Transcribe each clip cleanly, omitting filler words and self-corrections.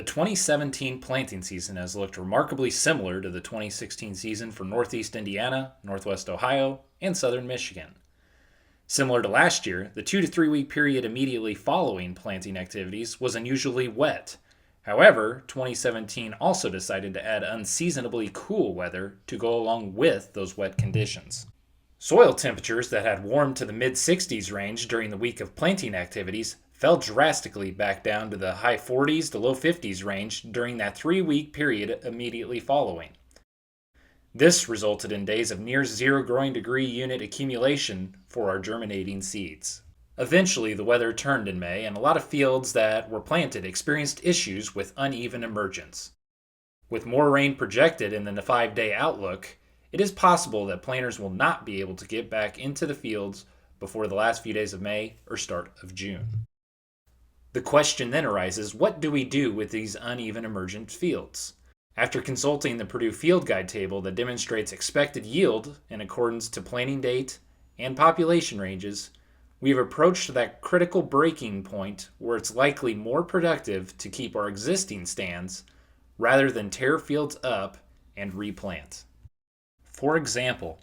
2017 planting season has looked remarkably similar to the 2016 season for Northeast Indiana, Northwest Ohio, and Southern Michigan. Similar to last year, the 2 to 3 week period immediately following planting activities was unusually wet. However, 2017 also decided to add unseasonably cool weather to go along with those wet conditions. Soil temperatures that had warmed to the mid 60s range during the week of planting activities fell drastically back down to the high 40s to low 50s range during that 3 week period immediately following. This resulted in days of near zero growing degree unit accumulation for our germinating seeds. Eventually, the weather turned in May, and a lot of fields that were planted experienced issues with uneven emergence. With more rain projected in the 5-day outlook, it is possible that planters will not be able to get back into the fields before the last few days of May or start of June. The question then arises, what do we do with these uneven emergent fields? After consulting the Purdue Field Guide table that demonstrates expected yield in accordance to planting date and population ranges, we have approached that critical breaking point where it's likely more productive to keep our existing stands rather than tear fields up and replant. For example,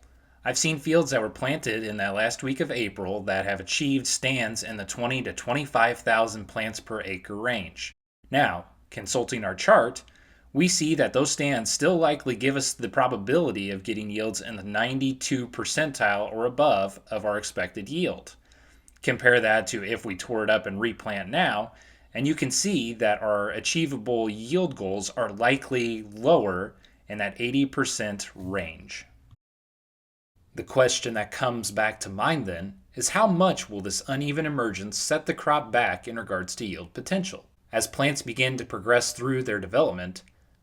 I've seen fields that were planted in that last week of April that have achieved stands in the 20 to 25,000 plants per acre range. Now, consulting our chart, we see that those stands still likely give us the probability of getting yields in the 92 percentile or above of our expected yield. Compare that to if we tore it up and replant now, and you can see that our achievable yield goals are likely lower in that 80% range. The question that comes back to mind then is how much will this uneven emergence set the crop back in regards to yield potential? As plants begin to progress through their development,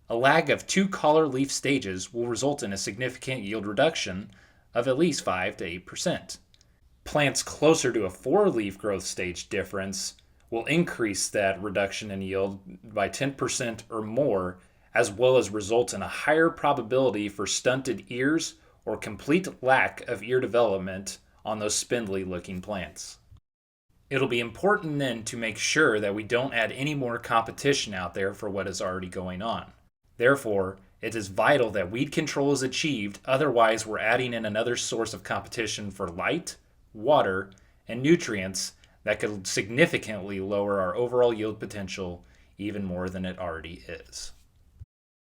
a lag of 2 collar leaf stages will result in a significant yield reduction of at least 5 to 8%. Plants closer to a 4-leaf growth stage difference will increase that reduction in yield by 10% or more, as well as result in a higher probability for stunted ears or complete lack of ear development on those spindly looking plants. It'll be important then to make sure that we don't add any more competition out there for what is already going on. Therefore, it is vital that weed control is achieved, otherwise we're adding in another source of competition for light, water, and nutrients that could significantly lower our overall yield potential even more than it already is.